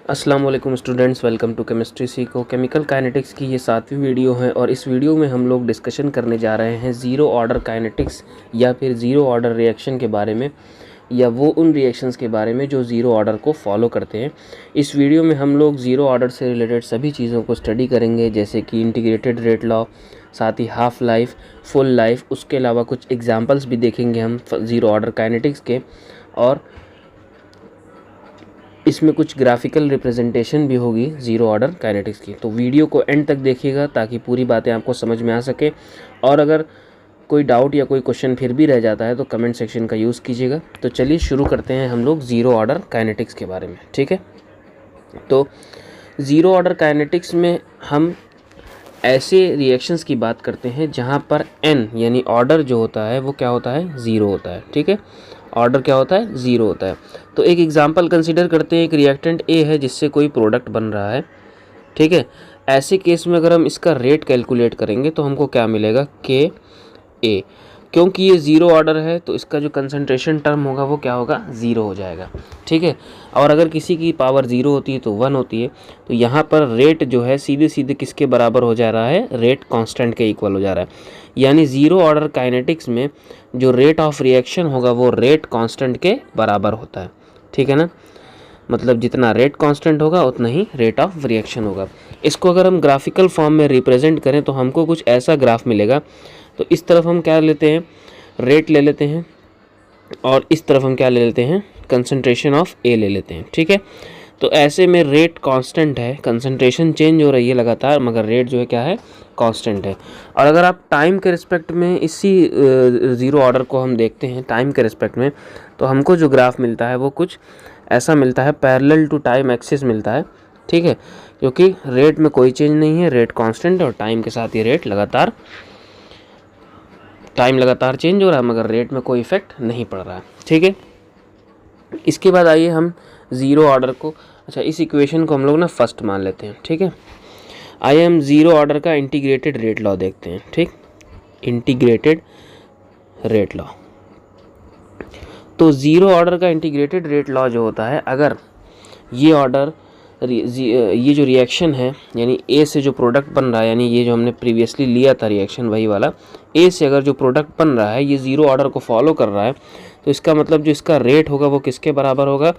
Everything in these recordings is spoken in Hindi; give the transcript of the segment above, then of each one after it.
अस्सलाम वालेकुम स्टूडेंट्स, वेलकम टू केमिस्ट्री सीखो। केमिकल काइनेटिक्स की ये 7वीं वीडियो है और इस वीडियो में हम लोग डिस्कशन करने जा रहे हैं ज़ीरो ऑर्डर काइनेटिक्स या फिर ज़ीरो ऑर्डर रिएक्शन के बारे में, या वो उन रिएक्शंस के बारे में जो ज़ीरो ऑर्डर को फॉलो करते हैं। इस वीडियो में हम लोग ज़ीरो ऑर्डर से रिलेटेड सभी चीज़ों को स्टडी करेंगे, जैसे कि इंटीग्रेटेड रेट लॉ, साथ ही हाफ लाइफ, फुल लाइफ। उसके अलावा कुछ एग्जांपल्स भी देखेंगे हम ज़ीरो ऑर्डर काइनेटिक्स के, और इसमें कुछ ग्राफिकल रिप्रेजेंटेशन भी होगी ज़ीरो ऑर्डर काइनेटिक्स की। तो वीडियो को एंड तक देखिएगा ताकि पूरी बातें आपको समझ में आ सके, और अगर कोई डाउट या कोई क्वेश्चन फिर भी रह जाता है तो कमेंट सेक्शन का यूज़ कीजिएगा। तो चलिए शुरू करते हैं हम लोग ज़ीरो ऑर्डर काइनेटिक्स के बारे में, ठीक है। तो ज़ीरो ऑर्डर काइनेटिक्स में हम ऐसे रिएक्शंस की बात करते हैं जहाँ पर n यानी ऑर्डर जो होता है वो क्या होता है, ज़ीरो होता है, ठीक है। ऑर्डर क्या होता है, ज़ीरो होता है। तो एक एग्जांपल कंसीडर करते हैं, एक रिएक्टेंट A है जिससे कोई प्रोडक्ट बन रहा है, ठीक है। ऐसे केस में अगर हम इसका रेट कैलकुलेट करेंगे तो हमको क्या मिलेगा, KA। क्योंकि ये ज़ीरो ऑर्डर है तो इसका जो कंसंट्रेशन टर्म होगा वो क्या होगा, ज़ीरो हो जाएगा, ठीक है। और अगर किसी की पावर ज़ीरो होती है तो 1 होती है, तो यहाँ पर रेट जो है सीधे सीधे किसके बराबर हो जा रहा है, रेट कांस्टेंट के इक्वल हो जा रहा है। यानी ज़ीरो ऑर्डर काइनेटिक्स में जो रेट ऑफ रिएक्शन होगा वो रेट कांस्टेंट के बराबर होता है, ठीक है ना। मतलब जितना रेट कांस्टेंट होगा उतना ही रेट ऑफ रिएक्शन होगा। इसको अगर हम ग्राफिकल फॉर्म में रिप्रेजेंट करें तो हमको कुछ ऐसा ग्राफ मिलेगा। तो इस तरफ हम क्या लेते हैं, रेट ले लेते हैं, और इस तरफ हम क्या ले लेते हैं, कंसंट्रेशन ऑफ ए ले लेते हैं, ठीक है। तो ऐसे में रेट कांस्टेंट है, कंसंट्रेशन चेंज हो रही है लगातार, मगर रेट जो है क्या है, कांस्टेंट है। और अगर आप टाइम के रिस्पेक्ट में इसी ज़ीरो ऑर्डर को हम देखते हैं टाइम के रिस्पेक्ट में, तो हमको जो ग्राफ मिलता है वो कुछ ऐसा मिलता है, पैरेलल टू टाइम एक्सिस मिलता है, ठीक है। क्योंकि रेट में कोई चेंज नहीं है, रेट कांस्टेंट है, और टाइम के साथ ये रेट लगातार, टाइम लगातार चेंज हो रहा है मगर रेट में कोई इफेक्ट नहीं पड़ रहा है, ठीक है। इसके बाद आइए हम ज़ीरो ऑर्डर को, अच्छा इस इक्वेशन को हम लोग ना फर्स्ट मान लेते हैं, ठीक है। आइए हम ज़ीरो ऑर्डर का इंटीग्रेटेड रेट लॉ देखते हैं, ठीक। इंटीग्रेटेड रेट लॉ, तो ज़ीरो ऑर्डर का इंटीग्रेटेड रेट लॉ जो होता है, अगर ये ऑर्डर ये जो रिएक्शन है यानी ए से जो प्रोडक्ट बन रहा है, यानी ये जो हमने प्रीवियसली लिया था रिएक्शन वही वाला, ए से अगर जो प्रोडक्ट बन रहा है ये ज़ीरो ऑर्डर को फॉलो कर रहा है, तो इसका मतलब जो इसका रेट होगा वो किसके बराबर होगा,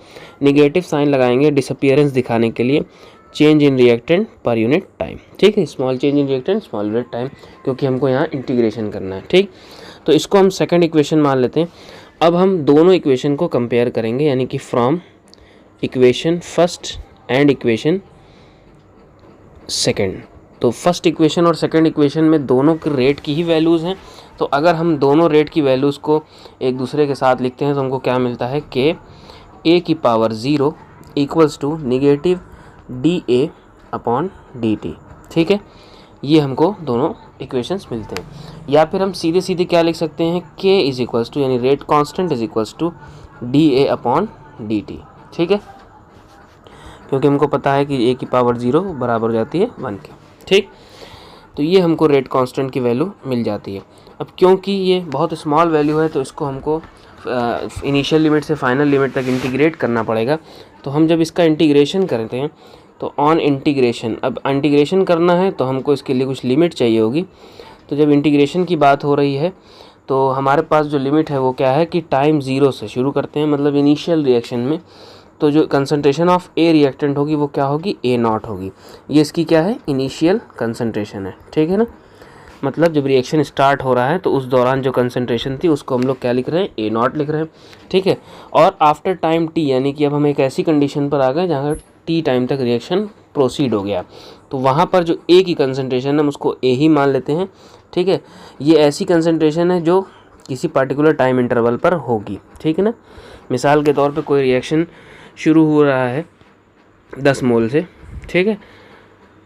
निगेटिव साइन लगाएंगे डिसअपीयरेंस दिखाने के लिए, change in reactant per unit time, ठीक है। Small change in reactant small unit time, क्योंकि हमको यहाँ इंटीग्रेशन करना है, ठीक। तो इसको हम सेकेंड इक्वेशन मान लेते हैं। अब हम दोनों इक्वेशन को कंपेयर करेंगे, यानी कि from equation first and equation second. तो फर्स्ट इक्वेशन और सेकेंड इक्वेशन में दोनों के रेट की ही वैल्यूज़ हैं। तो अगर हम दोनों रेट की वैल्यूज़ को एक दूसरे के साथ लिखते हैं तो हमको क्या मिलता है, कि ए की power 0 equals to negative D A upon D T, ठीक है। ये हमको दोनों इक्वेशंस मिलते हैं। या फिर हम सीधे सीधे क्या लिख सकते हैं, के इज इक्वल्स टू यानी rate constant is equals to D A upon D T, ठीक है। क्योंकि हमको पता है कि ए की पावर 0 बराबर हो जाती है 1 के, ठीक। तो ये हमको रेट कांस्टेंट की वैल्यू मिल जाती है। अब क्योंकि ये बहुत स्मॉल वैल्यू है तो इसको हमको इनिशियल लिमिट से फाइनल लिमिट तक इंटीग्रेट करना पड़ेगा। तो हम जब इसका इंटीग्रेशन करते हैं तो ऑन इंटीग्रेशन, अब इंटीग्रेशन करना है तो हमको इसके लिए कुछ लिमिट चाहिए होगी। तो जब इंटीग्रेशन की बात हो रही है तो हमारे पास जो लिमिट है वो क्या है कि टाइम 0 से शुरू करते हैं, मतलब इनिशियल रिएक्शन में। तो जो कंसंट्रेशन ऑफ ए रिएक्टेंट होगी वो क्या होगी, A0 होगी। ये इसकी क्या है, इनिशियल कंसंट्रेशन है, ठीक है ना। मतलब जब रिएक्शन स्टार्ट हो रहा है तो उस दौरान जो कंसंट्रेशन थी उसको हम लोग क्या लिख रहे हैं, A0 लिख रहे हैं, ठीक है। और आफ्टर टाइम t, यानी कि अब हम एक ऐसी कंडीशन पर आ गए जहाँ t टाइम तक रिएक्शन प्रोसीड हो गया, तो वहाँ पर जो A की कंसंट्रेशन है हम उसको A ही मान लेते हैं, ठीक है। ये ऐसी कंसंट्रेशन है जो किसी पर्टिकुलर टाइम इंटरवल पर होगी, ठीक है ना। मिसाल के तौर पर कोई रिएक्शन शुरू हो रहा है 10 मोल से, ठीक है।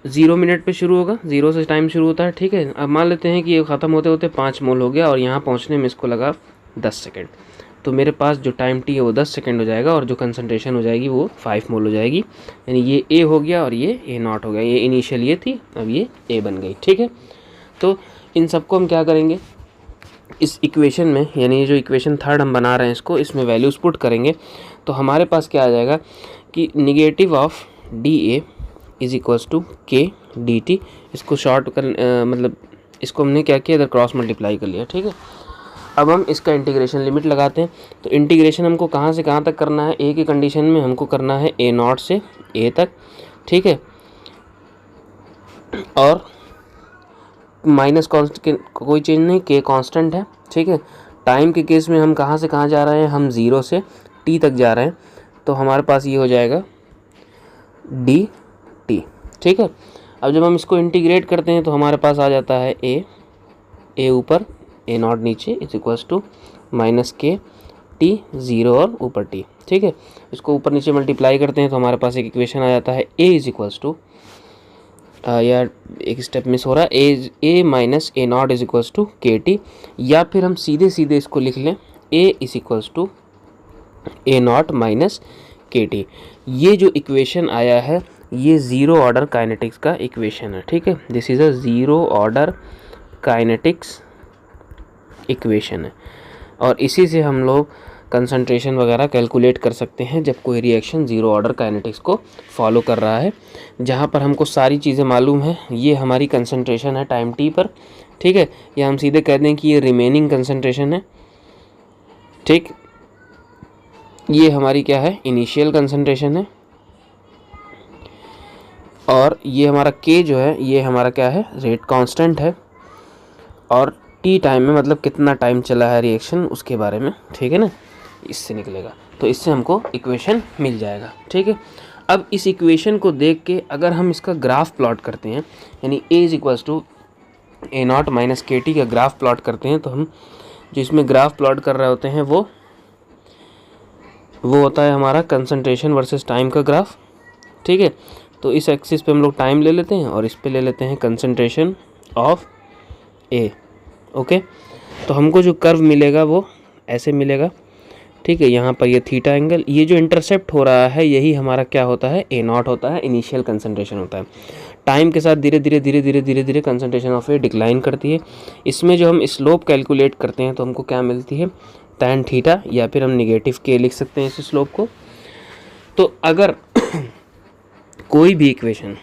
0 मिनट पे शुरू होगा, 0 से टाइम शुरू होता है, ठीक है। अब मान लेते हैं कि ये ख़त्म होते होते 5 मोल हो गया और यहाँ पहुँचने में इसको लगा 10 सेकेंड। तो मेरे पास जो टाइम टी है वो 10 सेकेंड हो जाएगा और जो कंसंट्रेशन हो जाएगी वो 5 मोल हो जाएगी। यानी ये ए हो गया और ये A0 हो गया। ये इनिशियल ये थी, अब ये ए बन गई, ठीक है। तो इन सबको हम क्या करेंगे, इस इक्वेशन में, यानी जो इक्वेशन थर्ड हम बना रहे हैं इसको, इसमें वैल्यूज़ पुट करेंगे तो हमारे पास क्या आ जाएगा कि negative of D A is equals to K D T. इसको शॉर्ट कर मतलब इसको हमने क्या किया, इधर क्रॉस मल्टीप्लाई कर लिया, ठीक है। अब हम इसका इंटीग्रेशन लिमिट लगाते हैं। तो इंटीग्रेशन हमको कहाँ से कहाँ तक करना है, ए की कंडीशन में हमको करना है ए नॉट से ए तक, ठीक है। और माइनस कॉन्स्टेंट कोई चेंज नहीं, के कांस्टेंट है, ठीक है। टाइम के केस में हम कहाँ से कहाँ जा रहे हैं, हम 0 से t तक जा रहे हैं। तो हमारे पास ये हो जाएगा डी टी, ठीक है। अब जब हम इसको इंटीग्रेट करते हैं तो हमारे पास आ जाता है ए ऊपर ए नॉट नीचे is equals to minus k T 0 और ऊपर टी, ठीक है। इसको ऊपर नीचे मल्टीप्लाई करते हैं तो हमारे पास एक इक्वेशन आ जाता है ए इज इक्वल्स टू, यार एक स्टेप मिस हो रहा है, A minus A naught is equals to k t. या फिर हम सीधे सीधे इसको लिख लें A is equals to A naught minus k t. ये जो इक्वेशन आया है ये ज़ीरो ऑर्डर काइनेटिक्स का इक्वेशन है, ठीक है। This is a zero order kinetics equation है और इसी से हम लोग कंसंट्रेशन वगैरह कैलकुलेट कर सकते हैं जब कोई रिएक्शन ज़ीरो ऑर्डर काइनेटिक्स को फॉलो कर रहा है। जहाँ पर हमको सारी चीज़ें मालूम है, ये हमारी कंसंट्रेशन है टाइम टी पर, ठीक है। या हम सीधे कह दें कि ये रिमेनिंग कंसंट्रेशन है, ठीक। ये हमारी क्या है, इनिशियल कंसंट्रेशन है। और ये हमारा के जो है ये हमारा क्या है, रेट कांस्टेंट है। और टी टाइम में मतलब कितना टाइम चला है रिएक्शन उसके बारे में, ठीक है ना, इससे निकलेगा। तो इससे हमको इक्वेशन मिल जाएगा, ठीक है। अब इस इक्वेशन को देख के अगर हम इसका ग्राफ प्लॉट करते हैं, यानी A is equals to A naught minus k t का ग्राफ प्लॉट करते हैं, तो हम जो इसमें ग्राफ प्लॉट कर रहे होते हैं वो होता है हमारा कंसंट्रेशन वर्सेस टाइम का ग्राफ, ठीक है। तो इस एक्सिस पे हम लोग टाइम ले लेते हैं और इस पे ले लेते हैं कंसंट्रेशन ऑफ ए, ओके। तो हमको जो कर्व मिलेगा वो ऐसे मिलेगा, ठीक है। यहाँ पर ये थीटा एंगल, ये जो इंटरसेप्ट हो रहा है यही हमारा क्या होता है, ए नॉट होता है, इनिशियल कंसंट्रेशन होता है। टाइम के साथ धीरे धीरे कंसंट्रेशन ऑफ ए डिक्लाइन करती है। इसमें जो हम स्लोप कैलकुलेट करते हैं तो हमको क्या मिलती है, tan थीटा, या फिर हम निगेटिव के लिख सकते हैं इस स्लोप को। तो अगर कोई भी इक्वेशन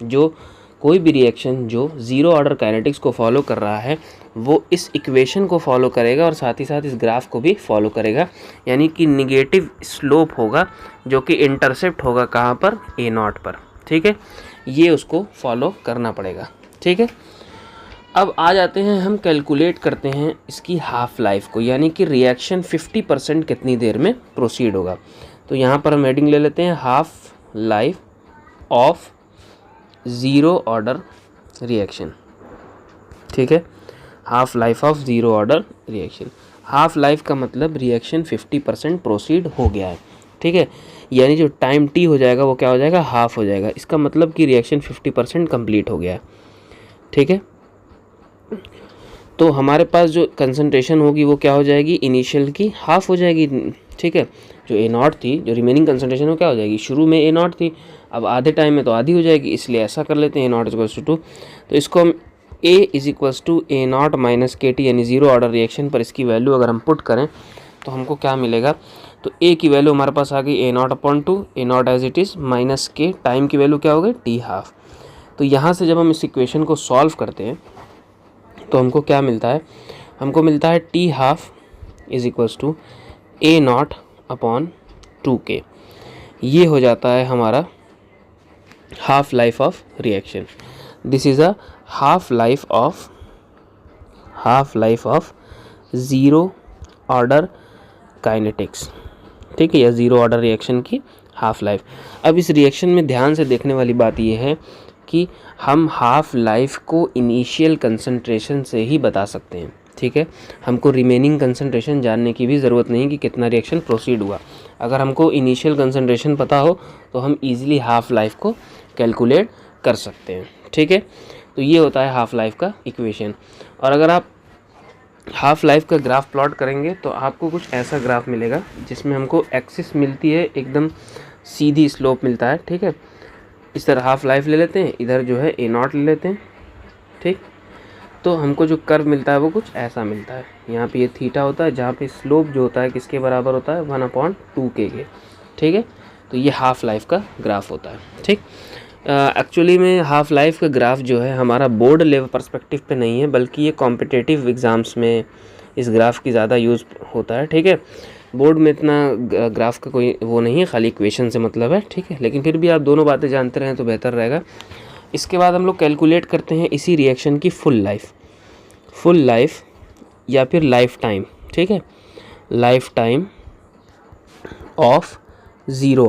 जो कोई भी रिएक्शन जो ज़ीरो ऑर्डर काइनेटिक्स को फॉलो कर रहा है वो इस इक्वेशन को फॉलो करेगा और साथ ही साथ इस ग्राफ को भी फॉलो करेगा, यानी कि निगेटिव स्लोप होगा जो कि इंटरसेप्ट होगा कहाँ पर, ए नॉट पर, ठीक है। ये उसको फॉलो करना पड़ेगा, ठीक है। अब आ जाते हैं, हम कैलकुलेट करते हैं इसकी हाफ लाइफ को, यानी कि रिएक्शन 50% कितनी देर में प्रोसीड होगा। तो यहाँ पर हम हेडिंग ले लेते हैं half life of zero order reaction, ठीक है। Half life of zero order reaction, half life का मतलब रिएक्शन 50% प्रोसीड हो गया है, ठीक है। यानी जो टाइम टी हो जाएगा वो क्या हो जाएगा, हाफ हो जाएगा। इसका मतलब कि रिएक्शन 50% कंप्लीट हो गया है, ठीक है। तो हमारे पास जो कंसंट्रेशन होगी वो क्या हो जाएगी, इनिशियल की हाफ हो जाएगी, ठीक है। जो ए नॉट थी, जो रिमेनिंग कंसंट्रेशन वो क्या हो जाएगी, शुरू में ए नॉट थी, अब आधे टाइम में तो आधी हो जाएगी, इसलिए ऐसा कर लेते हैं ए नॉट इक्वल्स टू 2। तो इसको हम A is equals to A naught minus k t, यानी ज़ीरो ऑर्डर रिएक्शन पर इसकी वैल्यू अगर हम पुट करें तो हमको क्या मिलेगा। तो ए की वैल्यू हमारे पास आ गई A not upon 2, A naught as it is, minus k time की वैल्यू क्या हो गई, टी हाफ। तो यहाँ से जब हम इस इक्वेशन को सॉल्व करते हैं तो हमको क्या मिलता है, हमको मिलता है T half is equals to A not upon 2k। ये हो जाता है हमारा half life of reaction. This is a half life of zero order kinetics, ठीक है, या ज़ीरो ऑर्डर रिएक्शन की हाफ लाइफ। अब इस रिएक्शन में ध्यान से देखने वाली बात यह है कि हम हाफ लाइफ को इनिशियल कंसंट्रेशन से ही बता सकते हैं, ठीक है। हमको रिमेनिंग कंसंट्रेशन जानने की भी ज़रूरत नहीं कि कितना रिएक्शन प्रोसीड हुआ। अगर हमको इनिशियल कंसंट्रेशन पता हो तो हम इजीली हाफ लाइफ को कैलकुलेट कर सकते हैं, ठीक है। तो ये होता है हाफ लाइफ का इक्वेशन। और अगर आप हाफ लाइफ का ग्राफ प्लॉट करेंगे तो आपको कुछ ऐसा ग्राफ मिलेगा जिसमें हमको एक्सिस मिलती है, एकदम सीधी स्लोप मिलता है, ठीक है। इस तरह हाफ लाइफ ले लेते हैं, इधर जो है ए नॉट ले लेते हैं, ठीक। तो हमको जो कर्व मिलता है वो कुछ ऐसा मिलता है। यहाँ पे ये थीटा होता है, जहाँ पे स्लोप जो होता है किसके बराबर होता है, 1/2k के, ठीक है। तो ये हाफ़ लाइफ का ग्राफ होता है। ठीक, एक्चुअली में हाफ़ लाइफ का ग्राफ जो है हमारा बोर्ड लेवल पर्सपेक्टिव पे नहीं है, बल्कि ये कॉम्पिटिटिव एग्ज़ाम्स में इस ग्राफ की ज़्यादा यूज़ होता है। ठीक है, बोर्ड में इतना ग्राफ का कोई वो नहीं है, खाली इक्वेशन से मतलब है। ठीक है, लेकिन फिर भी आप दोनों बातें जानते रहें तो बेहतर रहेगा। इसके बाद हम लोग कैलकुलेट करते हैं इसी रिएक्शन की फुल लाइफ या फिर लाइफ टाइम। ठीक है, life time of zero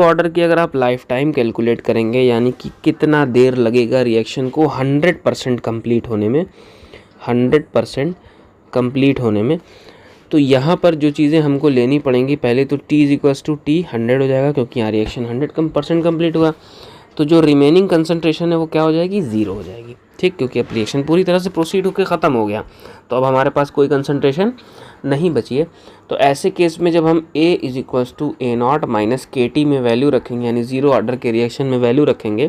order की अगर आप लाइफ टाइम कैलकुलेट करेंगे, यानी कि कितना देर लगेगा रिएक्शन को 100% कंप्लीट होने में, 100% कंप्लीट होने में, तो यहाँ पर जो चीज़ें हमको लेनी पड़ेंगी, पहले तो t = t 100 हो जाएगा, क्योंकि यहाँ रिएक्शन 100% कंप्लीट हुआ। तो जो रिमेनिंग कंसंट्रेशन है वो क्या हो जाएगी, 0 हो जाएगी। ठीक, क्योंकि अब रिएक्शन पूरी तरह से प्रोसीड होकर ख़त्म हो गया, तो अब हमारे पास कोई कंसंट्रेशन नहीं बची है। तो ऐसे केस में जब हम A = A0 - KT में वैल्यू रखेंगे, यानी ज़ीरो ऑर्डर के रिएक्शन में वैल्यू रखेंगे,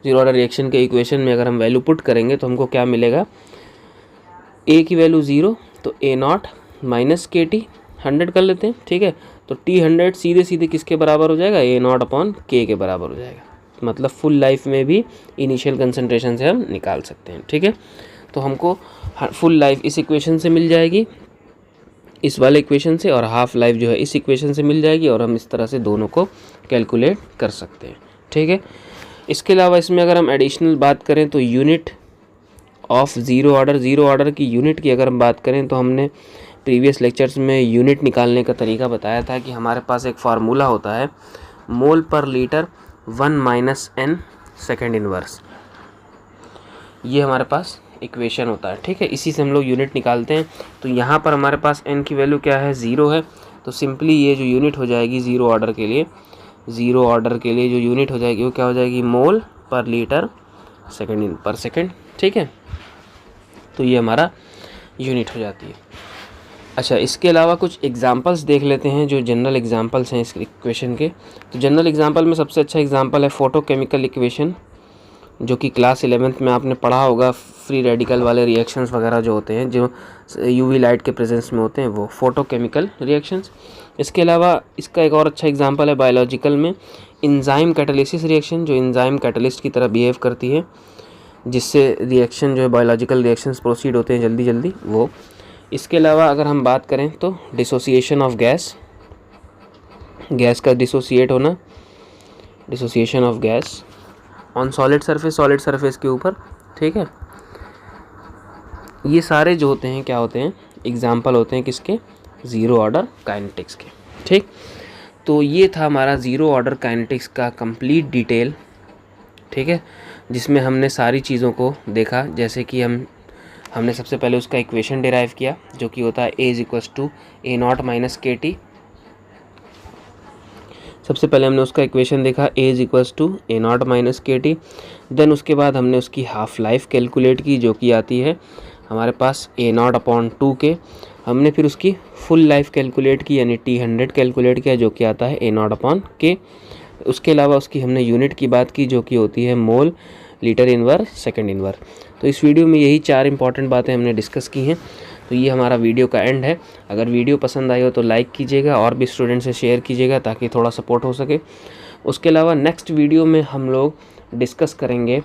ज़ीरो ऑर्डर रिएक्शन के इक्वेशन में अगर हम वैल्यू पुट करेंगे तो हमको क्या मिलेगा, A की वैल्यू 0, तो A0 - KT 100 कर लेते हैं। ठीक है, तो T 100 सीधे सीधे किसके बराबर हो जाएगा, A0/K के बराबर हो जाएगा। मतलब फुल लाइफ में भी इनिशियल कंसंट्रेशन से हम निकाल सकते हैं। ठीक है, तो हमको फुल लाइफ इस इक्वेशन से मिल जाएगी, इस वाले इक्वेशन से, और हाफ लाइफ जो है इस इक्वेशन से मिल जाएगी, और हम इस तरह से दोनों को कैलकुलेट कर सकते हैं। ठीक है, इसके अलावा इसमें अगर हम एडिशनल बात करें तो यूनिट ऑफ ज़ीरो ऑर्डर की यूनिट की अगर हम बात करें तो हमने प्रीवियस लेक्चर्स में यूनिट निकालने का तरीका बताया था कि हमारे पास एक फार्मूला होता है, मोल पर लीटर 1 - n सेकेंड इनवर्स, ये हमारे पास इक्वेशन होता है। ठीक है, इसी से हम लोग यूनिट निकालते हैं। तो यहाँ पर हमारे पास n की वैल्यू क्या है, 0 है, तो सिंपली ये जो यूनिट हो जाएगी ज़ीरो ऑर्डर के लिए जो यूनिट हो जाएगी वो क्या हो जाएगी, मोल पर लीटर पर सेकेंड। ठीक है, तो ये हमारा यूनिट हो जाती है। अच्छा, इसके अलावा कुछ एग्जांपल्स देख लेते हैं जो जनरल एग्जांपल्स हैं इस इक्वेशन के। तो जनरल एग्जांपल में सबसे अच्छा एग्जांपल है फोटोकेमिकल इक्वेशन, जो कि क्लास 11th में आपने पढ़ा होगा। फ्री रेडिकल वाले रिएक्शंस वगैरह जो होते हैं, जो यूवी लाइट के प्रेजेंस में होते हैं, वो फोटोकेमिकल रिएक्शंस। इसके अलावा इसका एक और अच्छा एग्जांपल है बायोलॉजिकल में एंजाइम कैटालिसिस रिएक्शन, जो एंजाइम कैटलिस्ट की तरह बिहेव करती है, जिससे रिएक्शन जो है बायोलॉजिकल रिएक्शंस प्रोसीड होते हैं जल्दी जल्दी, वो। इसके अलावा अगर हम बात करें तो डिसोसिएशन ऑफ गैस का डिसोसिएट होना, dissociation of gas on solid surface के ऊपर। ठीक है, ये सारे जो होते हैं क्या होते हैं, एग्जाम्पल होते हैं किसके, ज़ीरो ऑर्डर काइनेटिक्स के। ठीक, तो ये था हमारा ज़ीरो ऑर्डर काइनेटिक्स का कंप्लीट डिटेल। ठीक है, जिसमें हमने सारी चीज़ों को देखा, जैसे कि हमने सबसे पहले उसका इक्वेशन डिराइव किया, जो कि होता है A = A0 - KT। सबसे पहले हमने उसका इक्वेशन देखा, A = A0 - KT। देन उसके बाद हमने उसकी हाफ लाइफ कैलकुलेट की, जो कि आती है हमारे पास A0/2K। हमने फिर उसकी फुल लाइफ कैलकुलेट की, यानी T 100 कैलकुलेट किया, जो कि आता है A0/K। उसके अलावा उसकी हमने यूनिट की बात की, जो कि होती है mole litre inverse second inverse. तो इस वीडियो में यही 4 इंपॉर्टेंट बातें हमने डिस्कस की हैं। तो ये हमारा वीडियो का एंड है। अगर वीडियो पसंद आई हो तो लाइक कीजिएगा और भी स्टूडेंट से शेयर कीजिएगा, ताकि थोड़ा सपोर्ट हो सके। उसके अलावा नेक्स्ट वीडियो में हम लोग डिस्कस करेंगे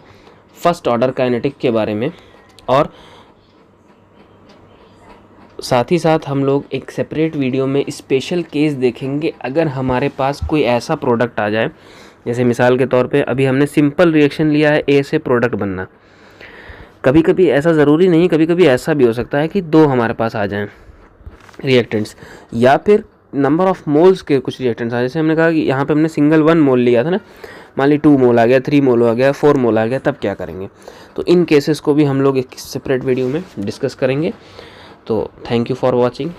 फर्स्ट ऑर्डर काइनेटिक के बारे में, और साथ ही साथ हम लोग एक सेपरेट वीडियो में स्पेशल केस देखेंगे। अगर हमारे पास कोई ऐसा प्रोडक्ट आ जाए, जैसे मिसाल के तौर पे अभी हमने सिंपल रिएक्शन लिया है A से प्रोडक्ट बनना, कभी कभी ऐसा ज़रूरी नहीं, कभी कभी ऐसा भी हो सकता है कि 2 हमारे पास आ जाएं रिएक्टेंट्स, या फिर नंबर ऑफ़ मोल्स के कुछ रिएक्टेंट्स आ। जैसे हमने कहा कि यहाँ पे हमने सिंगल 1 मोल लिया था ना, मान ली 2 मोल आ गया, 3 मोल आ गया, 4 मोल आ गया, तब क्या करेंगे। तो इन केसेस को भी हम लोग एक सेपरेट वीडियो में डिस्कस करेंगे। तो थैंक यू फॉर वॉचिंग।